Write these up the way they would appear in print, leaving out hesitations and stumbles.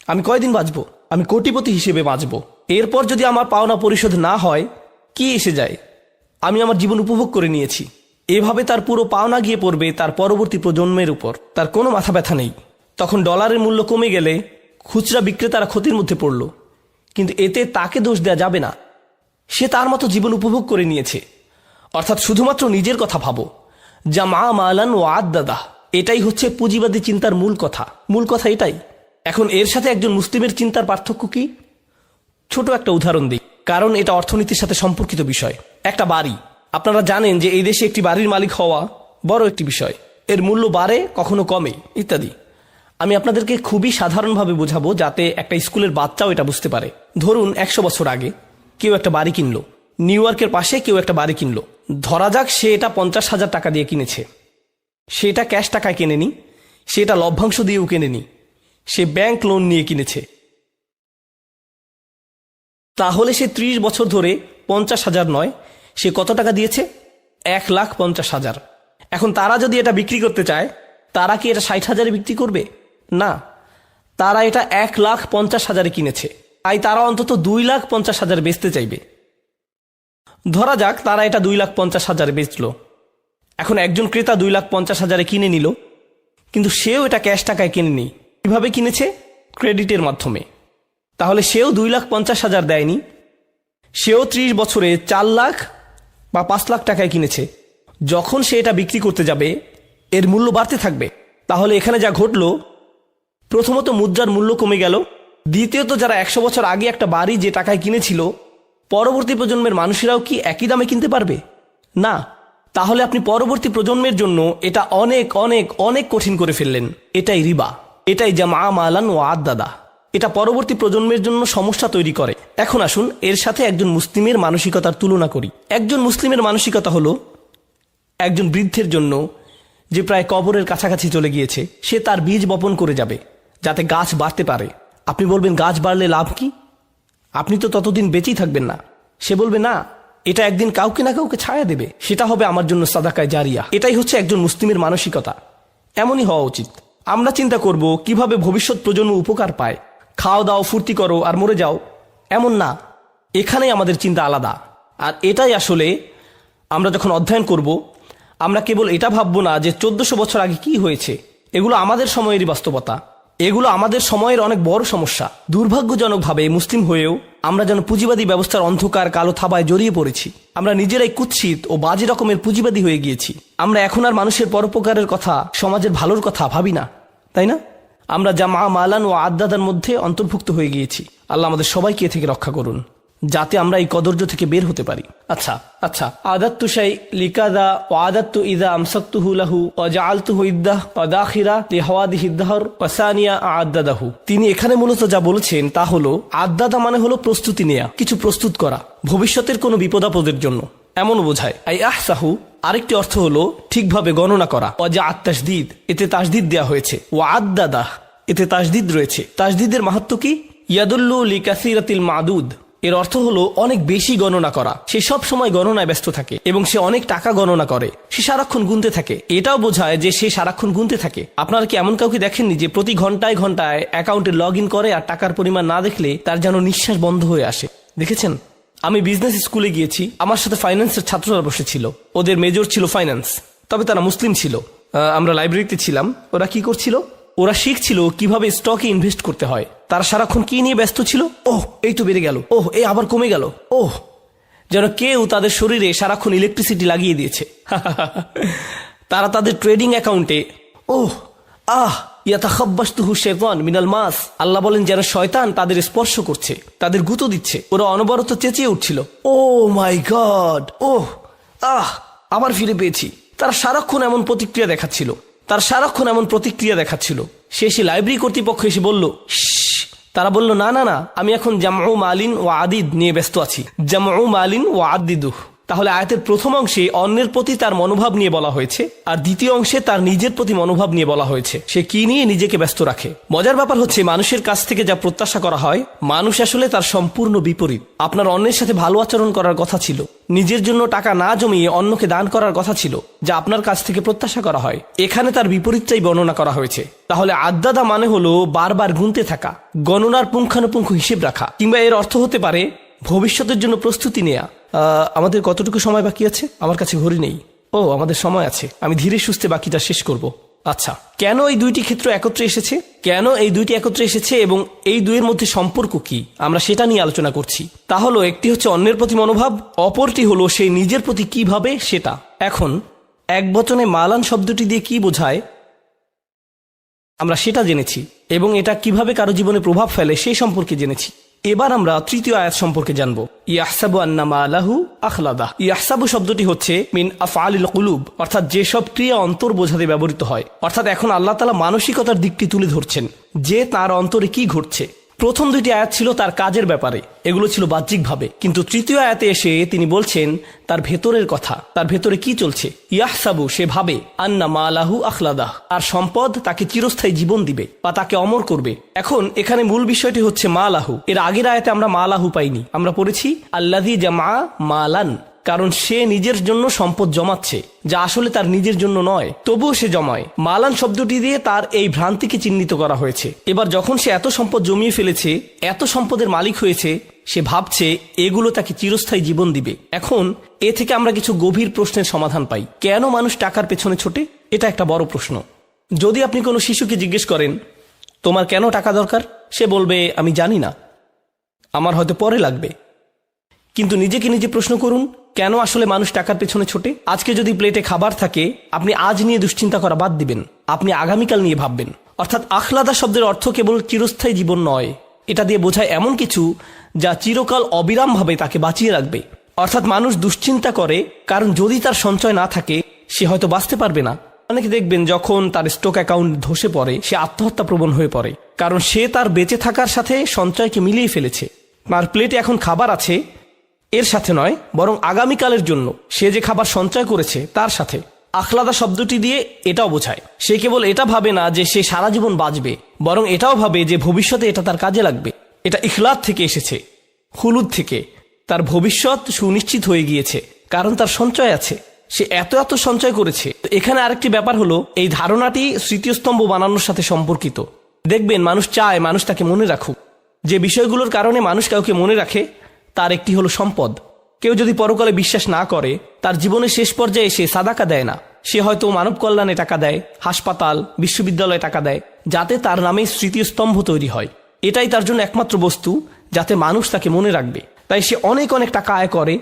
আমি কয়দিন বাঁচবো? আমি কোটিপতি হিসেবে বাঁচবো। এরপর যদি আমার পাওনা পরিশোধ না হয় কি এসে যায়? আমি আমার জীবন উপভোগ করে নিয়েছি। এভাবে তার পুরো পাওনা গিয়ে পড়বে তার পরবর্তী প্রজন্মের উপর। তার কোনো মাথা ব্যথা নেই। তখন ডলারের মূল্য কমে গেলে খুচরা বিক্রেতারা ক্ষতির মধ্যে পড়ল, কিন্তু এতে তাকে দোষ দেওয়া যাবে না। সে তার মতো জীবন উপভোগ করে নিয়েছে। অর্থাৎ শুধুমাত্র নিজের কথা ভাবো, যা মা মালান ও আদাদা। এটাই হচ্ছে পুঁজিবাদী চিন্তার মূল কথা এটাই। এখন এর সাথে একজন মুসলিমের চিন্তার পার্থক্য কি? ছোট একটা উদাহরণ দিই, কারণ এটা অর্থনীতির সাথে সম্পর্কিত বিষয়। একটা বাড়ি, আপনারা জানেন যে এই দেশে একটি বাড়ির মালিক হওয়া বড় একটি বিষয়। এর মূল্য বাড়ে, কখনো কমে, ইত্যাদি। আমি আপনাদেরকে খুবই সাধারণভাবে বোঝাবো যাতে একটা স্কুলের বাচ্চাও এটা বুঝতে পারে। ধরুন 100 বছর আগে কেউ একটা বাড়ি কিনলো, নিউ ইয়র্কের পাশে কেউ একটা বাড়ি কিনলো। ধরা যাক সে এটা 50,000 টাকা দিয়ে কিনেছে। সে এটা ক্যাশ টাকায় কেনেনি, সে এটা লভ্যাংশ দিয়েও কেনেনি, সে ব্যাংক লোন নিয়ে কিনেছে। তাহলে সে 30 বছর ধরে 50,000 নয়, সে কত টাকা দিয়েছে? 1,50,000। এখন তারা যদি এটা বিক্রি করতে চায়, তারা কি এটা 60,000-এ বিক্রি করবে? না, তারা এটা 1,50,000-এ কিনেছে, তাই তারা অন্তত 2,50,000 বেচতে চাইবে। ধরা যাক তারা এটা 2,50,000-এ বেচল। এখন একজন ক্রেতা 2,50,000-এ কিনে নিল, কিন্তু সেও এটা ক্যাশ টাকায় কিনেনি। কিভাবে কিনেছে? ক্রেডিটের মাধ্যমে। তাহলে সেও 2,50,000 দেয়নি, সেও 30 বছরে 4 লাখ বা 5 লাখ টাকায় কিনেছে। যখন সে এটা বিক্রি করতে যাবে এর মূল্য বাড়তে থাকবে। তাহলে এখানে যা ঘটল, প্রথমত মুদ্রার মূল্য কমে গেল, দ্বিতীয়ত যারা 100 বছর আগে একটা বাড়ি যে টাকায় কিনেছিল, পরবর্তী প্রজন্মের মানুষেরাও কি একই দামে কিনতে পারবে? না। তাহলে আপনি পরবর্তী প্রজন্মের জন্য এটা অনেক অনেক অনেক কঠিন করে ফেললেন। এটাই রিবা, এটাই যা মা মালান ও আদাদা। এটা পরবর্তী প্রজন্মের জন্য সমস্যা তৈরি করে। এখন আসুন এর সাথে একজন মুসলিমের মানসিকতার তুলনা করি। একজন মুসলিমের মানসিকতা হলো একজন বৃদ্ধের জন্য যে প্রায় কবরের কাছাকাছি চলে গিয়েছে, সে তার বীজ বপন করে যাবে যাতে গাছ বাড়তে পারে। আপনি বলবেন গাছ বাড়লে লাভ কি? আপনি তো ততদিন বেঁচেই থাকবেন না। সে বলবে না, এটা একদিন কাউকে না কাউকে ছায়া দেবে, সেটা হবে আমার জন্য সাদাকায়ে জারিয়া। এটাই হচ্ছে একজন মুসলিমের মানসিকতা। এমনই হওয়া উচিত। আমরা চিন্তা করব কিভাবে ভবিষ্যৎ প্রজন্ম উপকার পায়। খাও দাও, ফুর্তি করো আর মরে যাও, এমন না। এখানেই আমাদের চিন্তা আলাদা। আর এটাই আসলে আমরা যখন অধ্যয়ন করব, আমরা কেবল এটা ভাববো না যে 1400 বছর আগে কি হয়েছে। এগুলো আমাদের সময়েরই বাস্তবতা। এগুলো আমাদের সময়ের অনেক বড় সমস্যা। দুর্ভাগ্যজনকভাবে মুসলিম হয়েও আমরা যেন পুঁজিবাদী ব্যবস্থার অন্ধকার কালো থাবায় জড়িয়ে পড়েছি। আমরা নিজেরাই কুৎসিত ও বাজে রকমের পুঁজিবাদী হয়ে গিয়েছি। আমরা এখন আর মানুষের পরোপকারের কথা, সমাজের ভালোর কথা ভাবি না, তাই না? আমরা যা মা মালান ও আদাদার মধ্যে অন্তর্ভুক্ত হয়ে গিয়েছি। আল্লাহ আমাদের সবাইকে এ থেকে রক্ষা করুন, যাতে আমরা এই কদর্য থেকে বের হতে পারি। আচ্ছা আদাত্তু শাই লিকাদা ওয়া আদাত্তু ইযা আমসাকতুহু লাহু ওয়া জাআলতুহু ইদ্দাহ ওয়া দাখিরা লিহাওয়াদিহি দাহর ওয়া সানিয়া আদাদাহু। তিনি এখানে মূলত যা বলেছেন তা হলো, আদাদা মানে হলো প্রস্তুতি নেয়া, কিছু প্রস্তুত করা ভবিষ্যতের কোনো বিপদাপদের জন্য, এমন বোঝায়। আই আহসাহু আরেকটি অর্থ হলো ঠিকভাবে গণনা করা। ওয়া জাআত তাসদীদ, এতে তাসদীদ দেয়া হয়েছে। ওয়া আদাদাহ, এতে তাসদীদ রয়েছে। তাসদীদের মাহাত্ম্য কি? ইয়াদুল্লু লিকাসিরাতিল মাদুদ, এর অর্থ হলো অনেক বেশি গণনা করা। সে সব সময় গণনায় ব্যস্ত থাকে এবং সে অনেক টাকা গণনা করে। সে সারাক্ষণ গুনতে থাকে। এটাও বোঝায় যে সে সারাক্ষণ গুনতে থাকে। আপনারা কি এমন কাউকে দেখেননি যে প্রতি ঘন্টায় ঘন্টায় অ্যাকাউন্টে লগ ইন করে আর টাকার পরিমাণ না দেখলে তার যেন নিঃশ্বাস বন্ধ হয়ে আসে? দেখেছেন? আমি বিজনেস স্কুলে গিয়েছি, আমার সাথে ফাইন্যান্সের ছাত্ররা বসেছিল। ওদের মেজর ছিল ফাইন্যান্স, তবে তারা মুসলিম ছিল। আমরা লাইব্রেরিতে ছিলাম। ওরা কি করছিল? ওরা শিখছিল কিভাবে স্টকে ইনভেস্ট করতে হয়। তারা সারাক্ষণ কি নিয়ে ব্যস্ত ছিল? ওহ, এই তো বেড়ে গেল, ওহ এই আবার কমে গেল, ওহ, যেন কেউ তাদের শরীরে সারাক্ষণ ইলেকট্রিসিটি লাগিয়ে দিয়েছে। তারা তাদের ট্রেডিং অ্যাকাউন্টে ওহ আহ ইয়াতাখাব্বাসতুহু শাইতান মিনাল মাস, আল্লাহ বলেন যেন শয়তান তাদের স্পর্শ করছে, তাদের গুঁতো দিচ্ছে। ওরা অনবরত চেঁচিয়ে উঠছিল, ও মাই গড, ওহ আহ আবার ফিরে পেয়েছি। তারা সারাক্ষণ এমন প্রতিক্রিয়া দেখাচ্ছিল। শেষে লাইব্রেরি কর্তৃপক্ষ এসে বলল, তারা বলল, না, আমি এখন জামউ মালিন ও আদিদ নিয়ে ব্যস্ত আছি। জামউ মালিন ও আদিদুহ, তাহলে আয়াতের প্রথম অংশে অন্যের প্রতি তার মনোভাব নিয়ে বলা হয়েছে, আর দ্বিতীয় অংশে তার নিজের প্রতি মনোভাব নিয়ে বলা হয়েছে সে কি নিয়ে নিজেকে ব্যস্ত রাখে। মজার ব্যাপার হচ্ছে মানুষের কাছ থেকে যা প্রত্যাশা করা হয় মানুষ আসলে তার সম্পূর্ণ বিপরীত। আপনার অন্যের সাথে ভালো আচরণ করার কথা ছিল, নিজের জন্য টাকা না জমিয়ে অন্যকে দান করার কথা ছিল, যা আপনার কাছ থেকে প্রত্যাশা করা হয়। এখানে তার বিপরীতটাই বর্ণনা করা হয়েছে। তাহলে আদ্দাদা মানে হলো বারবার গুনতে থাকা, গণনার পুঙ্খানুপুঙ্খ হিসেব রাখা, কিংবা এর অর্থ হতে পারে ভবিষ্যতের জন্য প্রস্তুতি নেয়া। আমাদের কতটুকু সময় বাকি আছে? আমার কাছে ঘড়ি নেই। ও, আমাদের সময় আছে, আমি ধীরে সুস্থে বাকিটা শেষ করব। আচ্ছা, কেন এই দুইটি ক্ষেত্র একত্রে এসেছে? কেন এই দুইটি একত্রে এসেছে এবং এই দুইয়ের মধ্যে সম্পর্ক কি, আমরা সেটা নিয়ে আলোচনা করছি। তা হলো, একটি হচ্ছে অন্যের প্রতি মনোভাব, অপরটি হলো সেই নিজের প্রতি কিভাবে সেটা। এখন এক বচনে মালান শব্দটি দিয়ে কি বোঝায় আমরা সেটা জেনেছি, এবং এটা কিভাবে কারো জীবনে প্রভাব ফেলে সেই সম্পর্কে জেনেছি। এবার আমরা তৃতীয় আয়াত সম্পর্কে জানব। ইয়াহসাবু আন্না মালাহু আখলাদা। ইয়াহসাবু শব্দটি হচ্ছে মিন আফআলিল কুলুব, অর্থাৎ যেসব ক্রিয়া অন্তর বোঝাতে ব্যবহৃত হয়। অর্থাৎ এখন আল্লাহ তাআলা মানসিকতার দিকটি তুলে ধরছেন যে তার অন্তরে কি ঘটছে। প্রথম দুইটি আয়াত ছিল তার কাজের ব্যাপারে, এগুলো ছিল বাহ্যিকভাবে, কিন্তু তৃতীয় আয়াতে এসে তিনি বলছেন তার ভেতরের কথা, তার ভেতরে কি চলছে। ইয়াহসাবু, সে ভাবে, আন্না মালাহু আখলাদা, আর সম্পদ তাকে চিরস্থায়ী জীবন দিবে বা তাকে অমর করবে। এখন এখানে মূল বিষয়টি হচ্ছে মালাহু। এর আগের আয়াতে আমরা মালাহু পাইনি, আমরা পড়েছি আল্লাযী জামা মালান, কারণ সে নিজের জন্য সম্পদ জমাচ্ছে যা আসলে তার নিজের জন্য নয়, তবুও সে জমায়। মালান শব্দটি দিয়ে তার এই ভ্রান্তিকে চিহ্নিত করা হয়েছে। এবার যখন সে এত সম্পদ জমিয়ে ফেলেছে, এত সম্পদের মালিক হয়েছে, সে ভাবছে এগুলো তাকে চিরস্থায়ী জীবন দিবে। এখন এ থেকে আমরা কিছু গভীর প্রশ্নের সমাধান পাই। কেন মানুষ টাকার পেছনে ছোটে? এটা একটা বড় প্রশ্ন। যদি আপনি কোনো শিশুকে জিজ্ঞেস করেন তোমার কেন টাকা দরকার, সে বলবে আমি জানি না, আমার হয়তো পরে লাগবে। কিন্তু নিজেকে নিজে প্রশ্ন করুন, কেন আসলে মানুষ টাকার পেছনে ছোটে? আজকে যদি প্লেটে খাবার থাকে, আপনি আজ নিয়ে দুশ্চিন্তা করা বাদ দিবেন, আপনি আগামীকাল নিয়ে ভাববেন। অর্থাৎ আখলাদা শব্দের অর্থ কেবল চিরস্থায়ী জীবন নয়, এটা দিয়ে বোঝায় এমন কিছু যা চিরকাল অবিরামভাবে তাকে বাঁচিয়ে রাখবে। অর্থাৎ মানুষ দুশ্চিন্তা করে কারণ যদি তার সঞ্চয় না থাকে সে হয়তো বাঁচতে পারবে না। অনেকে দেখবেন যখন তার স্টক অ্যাকাউন্ট ধসে পড়ে সে আত্মহত্যা প্রবণ হয়ে পড়ে, কারণ সে তার বেঁচে থাকার সাথে সঞ্চয়কে মিলিয়ে ফেলেছে। তার প্লেটে এখন খাবার আছে এর সাথে নয়, বরং আগামীকালের জন্য সে যে খাবার সঞ্চয় করেছে তার সাথে। আখলাদা শব্দটি দিয়ে এটাও বোঝায় সে কেবল এটা ভাবে না যে সে সারা জীবন বাঁচবে, বরং এটাও ভাবে যে ভবিষ্যতে এটা তার কাজে লাগবে। এটা ইখলাদ থেকে এসেছে, খুলুদ থেকে। তার ভবিষ্যৎ সুনিশ্চিত হয়ে গিয়েছে কারণ তার সঞ্চয় আছে, সে এত এত সঞ্চয় করেছে। এখানে আরেকটি ব্যাপার হলো, এই ধারণাটি স্মৃতিস্তম্ভ বানানোর সাথে সম্পর্কিত। দেখবেন মানুষ চায় মানুষ তাকে মনে রাখুক। যে বিষয়গুলোর কারণে মানুষ কাউকে মনে রাখে তার একটি হলো সম্পদ। কেউ যদি পরকালে বিশ্বাস না করে, তার জীবনের শেষ পর্যায়ে সে সাদাকা দেয় না, সে হয়তো মানব কল্যাণে টাকা দেয়, হাসপাতাল, বিশ্ববিদ্যালয়ে টাকা দেয়, যাতে তার নামে স্মৃতিস্তম্ভ তৈরি হয়। এটাই তার জন্য একমাত্র বস্তু যাতে মানুষ তাকে মনে রাখবে। তাই সে অনেক অনেক টাকা আয় করে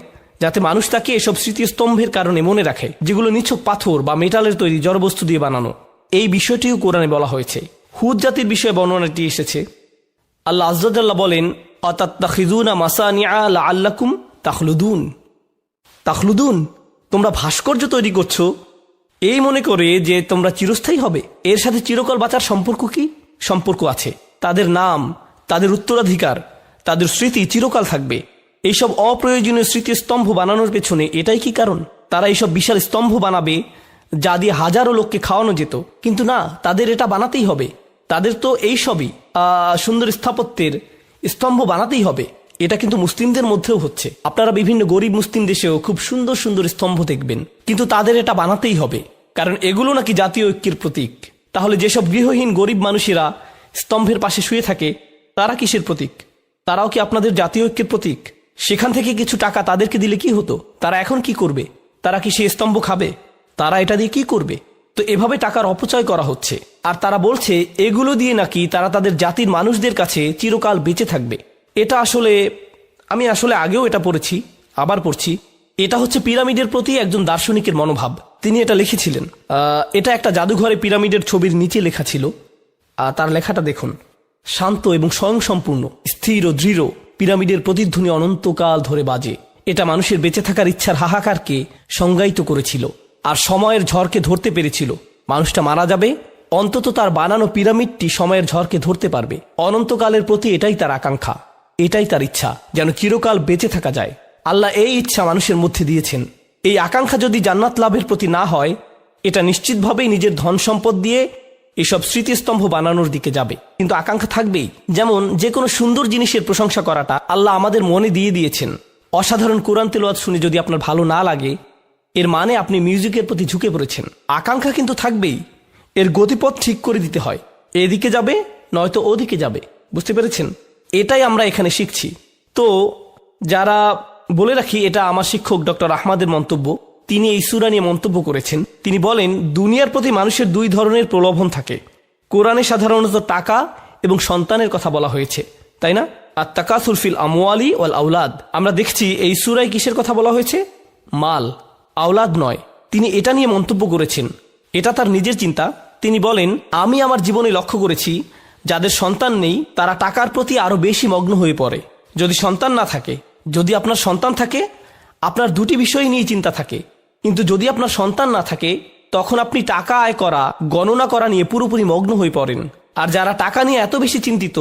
যাতে মানুষ তাকে এসব স্মৃতিস্তম্ভের কারণে মনে রাখে, যেগুলো নিছক পাথর বা মেটালের তৈরি জড়বস্তু দিয়ে বানানো। এই বিষয়টিও কোরআনে বলা হয়েছে। হুদ জাতির বিষয়ে বর্ণনাটি এসেছে। আল্লাহ আযজা ওয়াজাল্লা বলেন, আতাত্তাখিযুনা মাসানিআ লাআল্লাকুম তাখলুদুন। তাখলুদুন, তোমরা ভাস্কর্য তৈরি করছো এই মনে করে যে তোমরা চিরস্থায়ী হবে। এর সাথে চিরকাল বাঁচার সম্পর্ক কি? সম্পর্ক আছে। তাদের নাম, তাদের উত্তরাধিকার, তাদের স্মৃতি চিরকাল থাকবে। এইসব অপ্রয়োজনীয় স্মৃতিস্তম্ভ বানানোর পেছনে এটাই কি কারণ? তারা এইসব বিশাল স্তম্ভ বানাবে যা দিয়ে হাজারো লোককে খাওয়ানো যেত, কিন্তু না, তাদের এটা বানাতেই হবে। তাদের তো এইসবই সুন্দর স্থাপত্যের স্তম্ভ বানাতেই হবে। এটা কিন্তু মুসলিমদের মধ্যেও হচ্ছে। আপনারা বিভিন্ন গরিব মুসলিম দেশেও খুব সুন্দর সুন্দর স্তম্ভ দেখবেন, কিন্তু তাদের এটা বানাতেই হবে, কারণ এগুলো নাকি জাতীয় ঐক্যের প্রতীক। তাহলে যেসব গৃহহীন গরিব মানুষেরা স্তম্ভের পাশে শুয়ে থাকে তারা কিসের প্রতীক? তারাও কি আপনাদের জাতীয় ঐক্যের প্রতীক? সেখান থেকে কিছু টাকা তাদেরকে দিলে কি হতো? তারা এখন কি করবে? তারা কি সেই স্তম্ভ খাবে? তারা এটা দিয়ে কি করবে? তো এভাবে টাকার অপচয় করা হচ্ছে। আর তারা বলছে এগুলো দিয়ে নাকি তারা তাদের জাতির মানুষদের কাছে চিরকাল বেঁচে থাকবে। এটা আসলে আমি আগেও এটা পড়েছি, আবার পড়ছি। এটা হচ্ছে পিরামিডের প্রতি একজন দার্শনিকের মনোভাব। তিনি এটা লিখেছিলেন। এটা একটা জাদুঘরে পিরামিডের ছবির নিচে লেখা ছিল। তার লেখাটা দেখুন, শান্ত এবং স্বয়ংসম্পূর্ণ, স্থির ও দৃঢ় পিরামিডের প্রতিধ্বনি অনন্তকাল ধরে বাজে। এটা মানুষের বেঁচে থাকার ইচ্ছার হাহাকারকে সংজ্ঞায়িত করেছিল আর সময়ের ঝড়কে ধরতে পেরেছিল। মানুষটা মারা যাবে, অন্তত তার বানানো পিরামিডটি সময়ের ঝড়কে ধরতে পারবে। অনন্তকালের প্রতি এটাই তার আকাঙ্ক্ষা, এটাই তার ইচ্ছা, যেন চিরকাল বেঁচে থাকা যায়। আল্লাহ এই ইচ্ছা মানুষের মধ্যে দিয়েছেন। এই আকাঙ্ক্ষা যদি জান্নাত লাভের প্রতি না হয়, এটা নিশ্চিতভাবেই নিজের ধন সম্পদ দিয়ে এসব স্মৃতিস্তম্ভ বানানোর দিকে যাবে। কিন্তু আকাঙ্ক্ষা থাকবেই। যেমন যে কোনো সুন্দর জিনিসের প্রশংসা করাটা আল্লাহ আমাদের মনে দিয়ে দিয়েছেন। অসাধারণ কোরআন তেলাওয়াত শুনে যদি আপনার ভালো না লাগে, এর মানে আপনি মিউজিকের প্রতি ঝুঁকে পড়েছেন। আকাঙ্ক্ষা কিন্তু থাকবেই, এর গতিপথ ঠিক করে দিতে হয়। এদিকে যাবে নয়তো ওদিকে যাবে। বুঝতে পেরেছেন? এটাই আমরা এখানে শিখছি। তো যারা, বলে রাখি, এটা আমার শিক্ষক ডক্টর আহমদের মন্তব্য। তিনি এই সূরা নিয়ে মন্তব্য করেছেন। তিনি বলেন, দুনিয়ার প্রতি মানুষের দুই ধরনের প্রলোভন থাকে। কোরআনে সাধারণত টাকা এবং সন্তানের কথা বলা হয়েছে, তাই না? আর তাকাসুর ফিল আমওয়ালি ওয়াল আওলাদ। আমরা দেখছি এই সূরায় কিসের কথা বলা হয়েছে? মাল, আওলাদ নয়। তিনি এটা নিয়ে মন্তব্য করেছেন। এটা তার নিজের চিন্তা। তিনি বলেন, আমি আমার জীবনে লক্ষ্য করেছি যাদের সন্তান নেই তারা টাকার প্রতি আরো বেশি মগ্ন হয়ে পড়ে। যদি সন্তান না থাকে, যদি আপনার সন্তান থাকে, আপনার দুটি বিষয় নিয়ে চিন্তা থাকে। কিন্তু যদি আপনার সন্তান না থাকে, তখন আপনি টাকা আয় করা, গণনা করা নিয়ে পুরোপুরি মগ্ন হয়ে পড়েন। আর যারা টাকা নিয়ে এত বেশি চিন্তিত,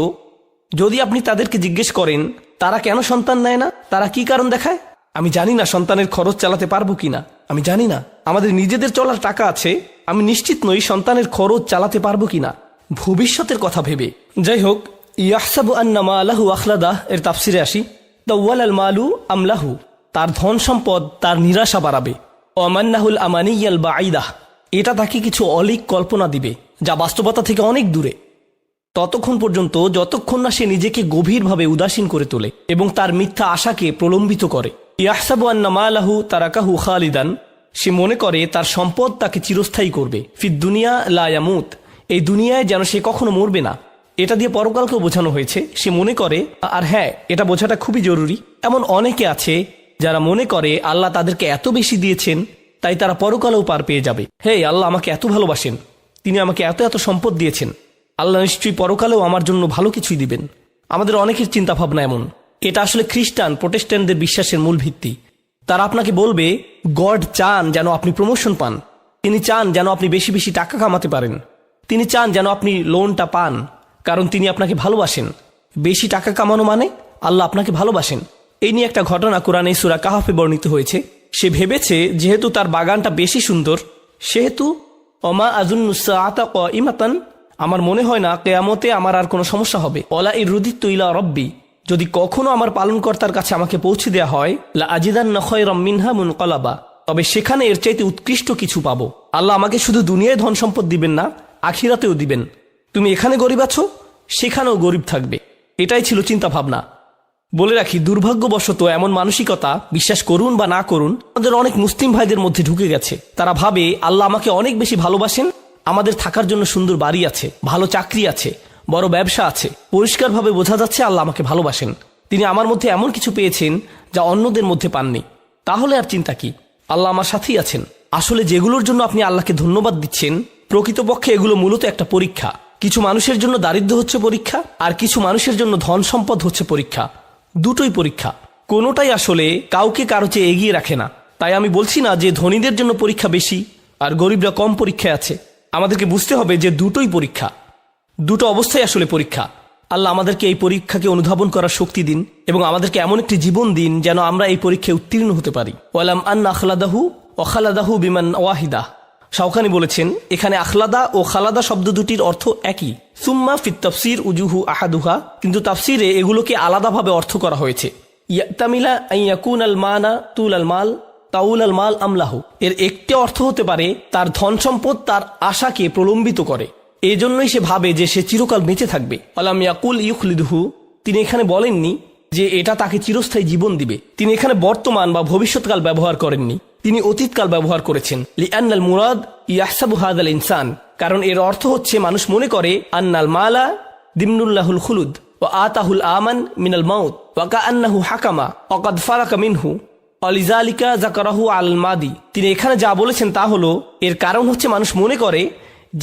যদি আপনি তাদেরকে জিজ্ঞেস করেন তারা কেন সন্তান নেয় না, তারা কি কারণ দেখায়? আমি জানি না সন্তানের খরচ চালাতে পারবো কিনা, আমি জানি না আমাদের নিজেদের চলার টাকা আছে, আমি নিশ্চিত নই সন্তানের খরচ চালাতে পারবো কিনা, ভবিষ্যতের কথা ভেবে। যাই হোক, ইয়াহসাবু আন্না মালাহু আখলাদাহ এর তাফসিরে আসি। দাওয়াল আল মালু আমলাহু, তার ধন সম্পদ তার নিরাশা বাড়াবে। ওয়ামান্নাহুল আমানিয়াল বাঈদাহ, এটা তাকে কিছু অলিক কল্পনা দিবে যা বাস্তবতা থেকে অনেক দূরে, ততক্ষণ পর্যন্ত যতক্ষণ না সে নিজেকে গভীরভাবে উদাসীন করে তোলে এবং তার মিথ্যা আশাকে প্রলম্বিত করে। ইয়াহসাবু আন্না মালাহু তারাকাহু খালিদান, সে মনে করে তার সম্পদ তাকে চিরস্থায়ী করবে। ফিদ দুনিয়া লা ইয়ামুত, এই দুনিয়ায় যেন সে কখনো মরবে না। এটা দিয়ে পরকালকেও বোঝানো হয়েছে। সে মনে করে, আর হ্যাঁ, এটা বোঝাটা খুবই জরুরি, এমন অনেকে আছে যারা মনে করে আল্লাহ তাদেরকে এত বেশি দিয়েছেন তাই তারা পরকালেও পার পেয়ে যাবে। হে, আল্লাহ আমাকে এত ভালোবাসেন, তিনি আমাকে এত এত সম্পদ দিয়েছেন, আল্লাহ নিশ্চয়ই পরকালেও আমার জন্য ভালো কিছুই দিবেন। আমাদের অনেকের চিন্তা ভাবনা এমন। এটা আসলে খ্রিস্টান প্রোটেস্ট্যান্টদের বিশ্বাসের মূল ভিত্তি। তারা আপনাকে বলবে গড চান যেন আপনি প্রমোশন পান, তিনি চান যেন আপনি বেশি বেশি টাকা কামাতে পারেন, তিনি চান যেন আপনি লোনটা পান, কারণ তিনি আপনাকে ভালোবাসেন। বেশি টাকা কামানো মানে আল্লাহ আপনাকে ভালোবাসেন। এই নিয়ে একটা ঘটনা কোরআনে সূরা কাহফে বর্ণিত হয়েছে। সে ভেবেছে যেহেতু তার বাগানটা বেশি সুন্দর, সেহেতু ওমা আযুন্নুস সাআতা কাইমাতান, আমার মনে হয় না কিয়ামতে আমার আর কোনো সমস্যা হবে। ওয়ালা ইরুদিতু ইলা রাব্বি, যদি কখনো আমার পালনকর্তার কাছে আমাকে পৌঁছে দেওয়া হয়, লা আজিদান্না খায়রাম মিনহা মুনকালাবা, তবে সেখানে এর চাইতে উৎকৃষ্ট কিছু পাবো। আল্লাহ আমাকে শুধু দুনিয়ায় ধন সম্পদ দিবেন না, আখিরাতেও দিবেন। তুমি এখানে গরিব আছো, সেখানেও গরিব থাকবে। এটাই ছিল চিন্তা ভাবনা। বলে রাখি, দুর্ভাগ্যবশত এমন মানসিকতা, বিশ্বাস করুন বা না করুন, আমাদের অনেক মুসলিম ভাইদের মধ্যে ঢুকে গেছে। তারা ভাবে আল্লাহ আমাকে অনেক বেশি ভালোবাসেন, আমাদের থাকার জন্য সুন্দর বাড়ি আছে, ভালো চাকরি আছে, বড় ব্যবসা আছে, পরিষ্কারভাবে বোঝা যাচ্ছে আল্লাহ আমাকে ভালোবাসেন, তিনি আমার মধ্যে এমন কিছু পেয়েছেন যা অন্যদের মধ্যে পাননি। তাহলে আর চিন্তা কি? আল্লাহ আমার সাথেই আছেন। আসলে যেগুলোর জন্য আপনি আল্লাহকে ধন্যবাদ দিচ্ছেন, প্রকৃতপক্ষে এগুলো মূলত একটা পরীক্ষা। কিছু মানুষের জন্য দারিদ্র্য হচ্ছে পরীক্ষা, আর কিছু মানুষের জন্য ধন সম্পদ হচ্ছে পরীক্ষা। দুটোই পরীক্ষা, কোনোটাই আসলে কাউকে কারো চেয়ে এগিয়ে রাখে না। তাই আমি বলছি না যে ধনীদের জন্য পরীক্ষা বেশি আর গরিবরা কম পরীক্ষায় আছে। আমাদেরকে বুঝতে হবে যে দুটোই পরীক্ষা, দুটো অবস্থায় আসলে পরীক্ষা। আল্লাহ আমাদেরকে এই পরীক্ষাকে অনুধাবন করার শক্তি দিন এবং আমাদেরকে এমন একটি জীবন দিন যেন আমরা এই পরীক্ষায় উত্তীর্ণ হতে পারি। ওয়ালাম আন্না আখলাদাহু ওয়া খালাদাহু বিমান ওয়াহিদা, শাওকানি বলেছেন এখানে আখলাদা ও খালাদা শব্দ দুটির অর্থ একই। সুম্মা ফিত তাফসির উজুহু আহাদুহা, কিন্তু তাফসিরে এগুলোকে আলাদাভাবে অর্থ করা হয়েছে। ইয়াতামিলা আইয়াকুন আল মানা তুল আল মাল তাউল আল মাল আমলাহু, এর একটি অর্থ হতে পারে তার ধন সম্পদ তার আশাকে প্রলম্বিত করে, এই জন্যই সে ভাবে যে সে চিরকাল বেঁচে থাকবে। আলাম ইয়াকুল ইউখলিদহু, তিনি এখানে বলেননি যে এটা তাকে চিরস্থায়ী জীবন দিবে। তিনি এখানে বর্তমান বা ভবিষ্যৎকাল ব্যবহার করেননি, তিনি অতীতকাল ব্যবহার করেছেন। লিআন্নাল মুরাদ ইয়াহসাবু হাযাল ইনসান, কারণ এর অর্থ হচ্ছে মানুষ মনে করে আন্নাল মালা দিমনুল্লাহুল খুলুদ ওয়া আতাহুল আমান মিনাল মাউত ওয়া কাআন্নাহু হাকামা ওয়া কাদ ফারাকা মিনহু অলিজালিকা যাকারাহু আল মাদি। তিনি এখানে যা বলেছেন তা হলো, এর কারণ হচ্ছে মানুষ মনে করে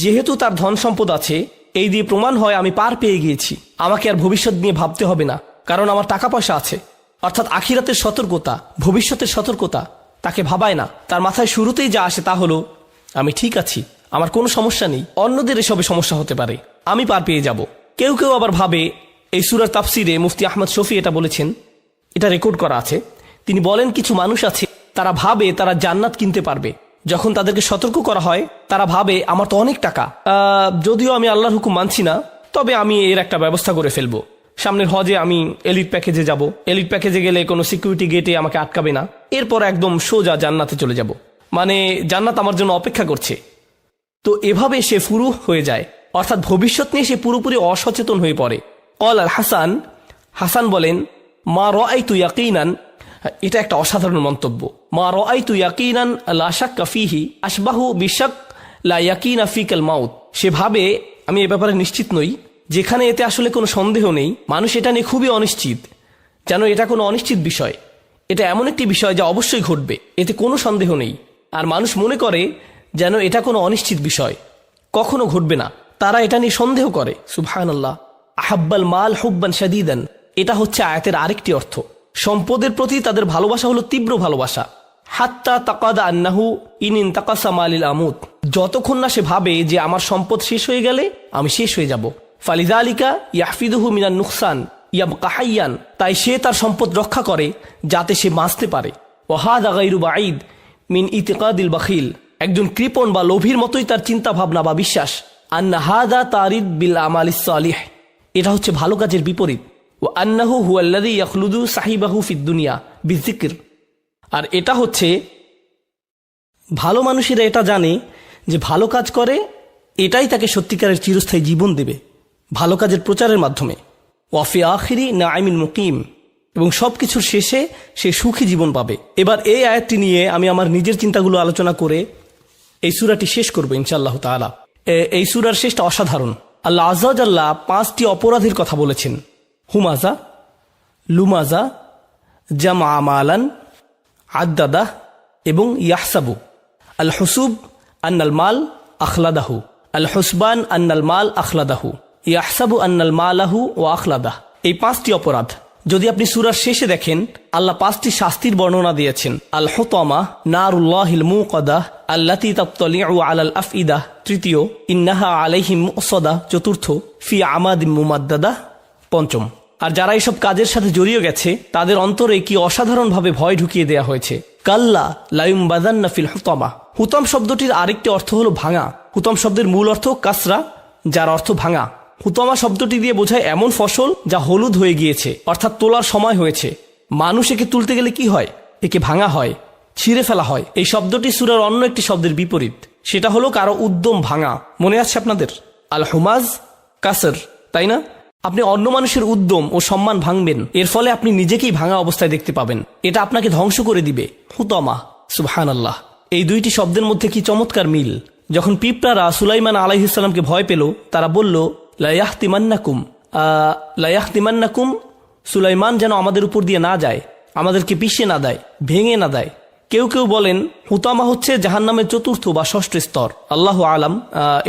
যেহেতু তার ধন সম্পদ আছে, এই দিয়ে প্রমাণ হয় আমি পার পেয়ে গিয়েছি, আমাকে আর ভবিষ্যৎ নিয়ে ভাবতে হবে না, কারণ আমার টাকা পয়সা আছে। অর্থাৎ আখিরাতের সতর্কতা, ভবিষ্যতের সতর্কতা তাকে ভাবায় না। তার মাথায় শুরুতেই যা আসে তা হলো আমি ঠিক আছি, আমার কোনো সমস্যা নেই, অন্যদের এসবে সমস্যা হতে পারে, আমি পার পেয়ে যাব। কেউ কেউ আবার ভাবে, এই সূরার তাফসিরে মুফতি আহমদ শফি এটা বলেছেন, এটা রেকর্ড করা আছে, তিনি বলেন কিছু মানুষ আছে তারা ভাবে তারা জান্নাত কিনতে পারবে। যখন তাদেরকে সতর্ক করা হয় তারা ভাবে আমার তো অনেক টাকা, যদিও আমি আল্লাহর হুকুম মানছি না, তবে আমি এর একটা ব্যবস্থা করে ফেলবো। সামনের হজে আমি এলিট প্যাকেজে যাব, এলিট প্যাকেজে গেলে কোনো সিকিউরিটি গেটে আমাকে আটকাবে না, এরপর একদম সোজা জান্নাতে চলে যাব, মানে জান্নাত আমার জন্য অপেক্ষা করছে। তো এভাবে সে ফুরু হয়ে যায়, অর্থাৎ ভবিষ্যৎ নিয়ে সে পুরোপুরি অসচেতন হয়ে পড়ে। কল আল হাসান, হাসান বলেন মা রাআইতু ইয়াকিনান, এটা একটা অসাধারণ মন্তব্য। মা রাআইতু ইয়াকিনান লা শাক্কা ফীহি আশবাহু বিশাক লা ইয়াকিনা ফিকাল মাউত। সে ভাবে আমি এ ব্যাপারে নিশ্চিত নই, যেখানে এতে আসলে কোনো সন্দেহ নেই। মানুষ এটা নিয়ে খুবই অনিশ্চিত, যেন এটা কোনো অনিশ্চিত বিষয়। এটা এমন একটি বিষয় যা অবশ্যই ঘটবে, এতে কোনো সন্দেহ নেই। আর মানুষ মনে করে যেন এটা কোনো অনিশ্চিত বিষয়, কখনো ঘটবে না, তারা এটা নিয়ে সন্দেহ করে। সুবহানাল্লাহ। আহাব্বাল মাল হুব্বান শাদীদান, এটা হচ্ছে আয়াতের আরেকটি অর্থ। সম্পদের প্রতি তাদের ভালোবাসা হলো তীব্র ভালোবাসা। হাত্তা তাকাদা আন্নাহু ইন ইনতাকাসা মালিল আমুত, যতক্ষণ না সে ভাবে যে আমার সম্পদ শেষ হয়ে গেলে আমি শেষ হয়ে যাব। ফালিযালিকা ইয়াহফিদুহু মিনান নুকসান ইয়াবকা হাইয়ান, তাই সে তার সম্পদ রক্ষা করে যাতে সে বাঁচতে পারে। ওয়া হাযা গায়রু বাঈদ মিন ইতিকাদিল বাখিল, একজন কৃপণ বা লোভীর মতোই তার চিন্তা ভাবনা বা বিশ্বাস। আন্না হাযা তারিদ বিল আমালিস সালিহ, এটা হচ্ছে ভালো কাজের বিপরীত। ওয়া আন্নাহু হুয়াল্লাযী ইয়াখলুদু সাহিবাহু ফিদ দুনিয়া বিযিকর, আর এটা হচ্ছে ভালো মানুষেরা এটা জানে যে ভালো কাজ করে এটাই তাকে সত্যিকারের চিরস্থায়ী জীবন দেবে, ভালো কাজের প্রচারের মাধ্যমে। ওয়াফি আখিরি নাঈমিন মুকিম, এবং সবকিছুর শেষে সে সুখী জীবন পাবে। এবার এই আয়াতটি নিয়ে আমি আমার নিজের চিন্তাগুলো আলোচনা করে এই সূরাটি শেষ করব ইনশাআল্লাহ তাআলা। এই সূরার শেষটা অসাধারণ। আল্লাহ আযজা ওয়া জাল্লা 5টি অপরাধের কথা বলেছেন। হুমাজা, লুমাজা, জামা মালান, আদ্দাদা এবং ইয়াহসাবু। আল হুসুব আন্নাল মাল আখলাদাহু, আল হুসবান আন্নাল মাল আখলাদাহু, ইয়াহসাবু আন্নাল মালাহু ওয়া আখলাদাহ। এই 5টি অপরাধ যদি আপনি সূরার শেষে দেখেন, আল্লাহ 5টি শাস্তির বর্ণনা দিয়েছেন। আল হুতামা নারুল্লাহিল মুকাদাহ আল্লাতী তাত্তালিউ আলাল আফইদা, তৃতীয়। ইন্নাহা আলাইহিম মুসদা, চতুর্থ। ফি আমাদিম মুমাদ্দাদা, পঞ্চম। আর যারা এইসব কাজের সাথে জড়িয়ে গেছে তাদের অন্তরে কি অসাধারণভাবে ভয় ঢুকিয়ে দেয়া হয়েছে। কাল্লা লায়ুমবাদান্না ফিল হুতামা, হুতাম শব্দটির আরেকটি অর্থ হলো ভাঙা। হুতাম শব্দের মূল অর্থ কাসরা, যার অর্থ ভাঙা। হুতামা শব্দটি দিয়ে বোঝায় এমন ফসল যা হলুদ হয়ে গিয়েছে, অর্থাৎ তোলার সময় হয়েছে। মানুষ একে তুলতে গেলে কি হয়? একে ভাঙা হয়, ছিঁড়ে ফেলা হয়। এই শব্দটি সূরার অন্য একটি শব্দের বিপরীত, সেটা হলো কারো উদ্যম ভাঙা। মনে আছে আপনাদের? আল হুমাজ কাসর, তাই না? আপনি অন্য মানুষের উদ্যম ও সম্মান ভাঙবেন, এর ফলে আপনি নিজেকেই ভাঙা অবস্থায় দেখতে পাবেন। এটা আপনাকে ধ্বংস করে দিবে। হুতামা, সুবহানাল্লাহ। এই দুইটি শব্দের মধ্যে কি চমৎকার মিল। যখন পিঁপড়ারা সুলাইমান আলাইহিস সালামকে ভয় পেল, তারা বলল লায়াহতিমান্নাকুম, সুলাইমান যেন আমাদের উপর দিয়ে না যায়, আমাদেরকে পিষে না দেয়, ভেঙে না দেয়। কেউ কেউ বলেন হুতামা হচ্ছে জাহান্নামের চতুর্থ বা ষষ্ঠ স্তর। আল্লাহু আলাম,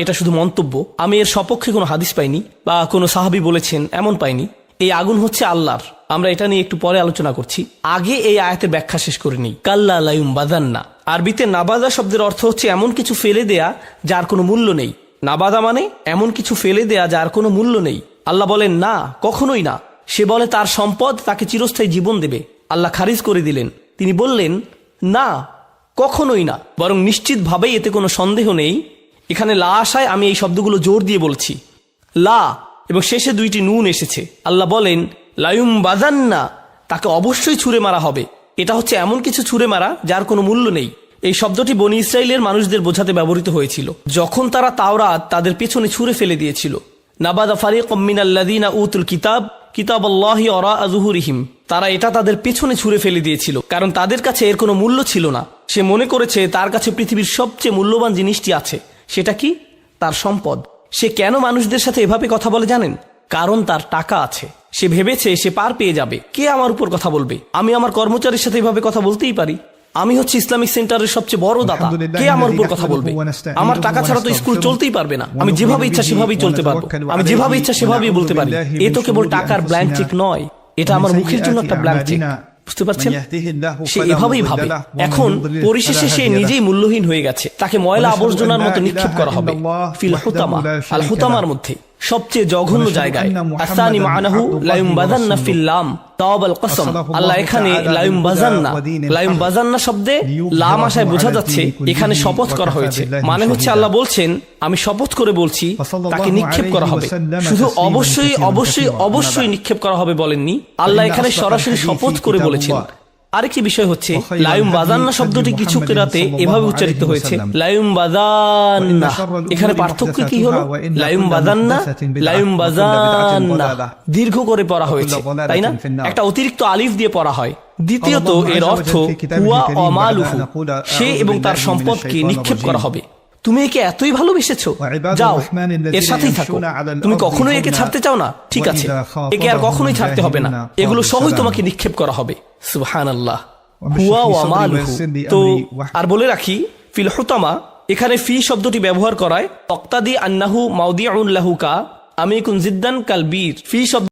এটা শুধু মন্তব্য, আমি এর সপক্ষে কোনো হাদিস পাইনি বা কোনো সাহাবী বলেছেন এমন পাইনি। এই আগুন হচ্ছে আল্লাহর, আমরা এটা নিয়ে একটু পরে আলোচনা করছি। আগে এই আয়াতের ব্যাখ্যা শেষ করে নিই। কাল্লা লায়ুমবাদান্না, আরবিতে নাবাদা শব্দের অর্থ হচ্ছে এমন কিছু ফেলে দেয়া যার কোনো মূল্য নেই। নাবাদা মানে এমন কিছু ফেলে দেয়া যার কোনো মূল্য নেই। আল্লাহ বলেন না, কখনোই না। সে বলে তার সম্পদ তাকে চিরস্থায়ী জীবন দেবে। আল্লাহ খারিজ করে দিলেন। তিনি বললেন না, কখনোই না, বরং নিশ্চিতভাবেই এতে কোনো সন্দেহ নেই। এখানে লা আশায় আমি এই শব্দগুলো জোর দিয়ে বলছি, লা, এবং শেষে দুইটি নুন এসেছে। আল্লাহ বলেন লায়ুমবাদান্না, তাকে অবশ্যই ছুঁড়ে মারা হবে। এটা হচ্ছে এমন কিছু ছুঁড়ে মারা যার কোনো মূল্য নেই। এই শব্দটি বনী ইসরাইলের মানুষদের বোঝাতে ব্যবহৃত হয়েছিল যখন তারা তাওরাত তাদের পেছনে ছুঁড়ে ফেলে দিয়েছিল। নাবাদা ফারিকুম মিনাল্লাযীনা উতুল কিতাবাল্লাহি ওয়ারাআ যুহুরিহিম, তারা এটা তাদের পেছনে ছুঁড়ে ফেলে দিয়েছিল, কারণ তাদের কাছে এর কোনো মূল্য ছিল না। সে মনে করেছে তার কাছে পৃথিবীর সবচেয়ে মূল্যবান জিনিসটি আছে। সেটা কি? তার সম্পদ। সে কেন মানুষদের সাথে এভাবে কথা বলে জানেন? কারণ তার টাকা আছে। সে ভেবেছে সে পার পেয়ে যাবে, কে আমার উপর কথা বলবে? আমি আমার কর্মচারীর সাথে এভাবে কথা বলতেই পারি। আমি হচ্ছে ইসলামিক সেন্টারের সবচেয়ে বড় দাতা, কে আমার উপর কথা বলবে? আমার টাকা ছাড়া তো স্কুল চলতেই পারবে না। আমি যেভাবে ইচ্ছা সেভাবেই চলতে পারবো, আমি যেভাবে ইচ্ছা সেভাবেই বলতে পারি। এ তো কেবল টাকার ব্ল্যাঙ্ক চেক নয়, এটা আমার মুখের জন্য একটা ব্ল্যাঙ্ক চেক। বুঝতে পারছেন? সে এভাবেই ভাবে। এখন পরিশেষে সে নিজেই মূল্যহীন হয়ে গেছে, তাকে ময়লা আবর্জনার মতো নিক্ষেপ করা হবে ফিল হুতামা, আল হুতামার মধ্যে। সবচেয়ে জঘন্য জায়গায়। আসানি মানাহু লায়ুম বাজান্না ফিল্লাম তাওয়াবাল কসম। আল্লাহ এখানে লায়ুম বাজান্না শব্দে লাম আশায় বোঝা যাচ্ছে এখানে শপথ করা হয়েছে, মানে হচ্ছে আল্লাহ বলছেন আমি শপথ করে বলছি তাকে নিক্ষেপ করা হবে। শুধু অবশ্যই অবশ্যই অবশ্যই নিক্ষেপ করা হবে বলেননি, আল্লাহ এখানে সরাসরি শপথ করে বলেছেন। আরেকটি বিষয় হচ্ছে লায়ুম বাজান্না শব্দটি কিছু কেরাতে এভাবে উচ্চারিত হয়েছে লায়ুম বাজান্না। এখানে পার্থক্য কি হলো? লায়ুম বাজান্না দীর্ঘ করে পড়া হয়েছে, তাই না? একটা অতিরিক্ত আলিফ দিয়ে পড়া হয়। দ্বিতীয়ত এর অর্থ হুয়া আমালুহু, সে এবং তার সম্পদকে নিক্ষেপ করা হবে। তুমি একে এতই ভালোবেসেছো, যাও এর সাথেই থাকো। তুমি কখনোই একে ছাড়তে চাও না, ঠিক আছে, একে আর কখনোই ছাড়তে হবে না, এগুলো সবই তোমাকে নিক্ষেপ করা হবে। সুবহানাল্লাহ। হুয়া ওয়া মালুহু। তো আর বলে রাখি ফিল হুতামা এখানে ফি শব্দটি ব্যবহার করায় তক্তাদি আন্নাহু মাউদিউন লাহুকা আমি কুন জিদ্দান কালবীর। ফি শব্দ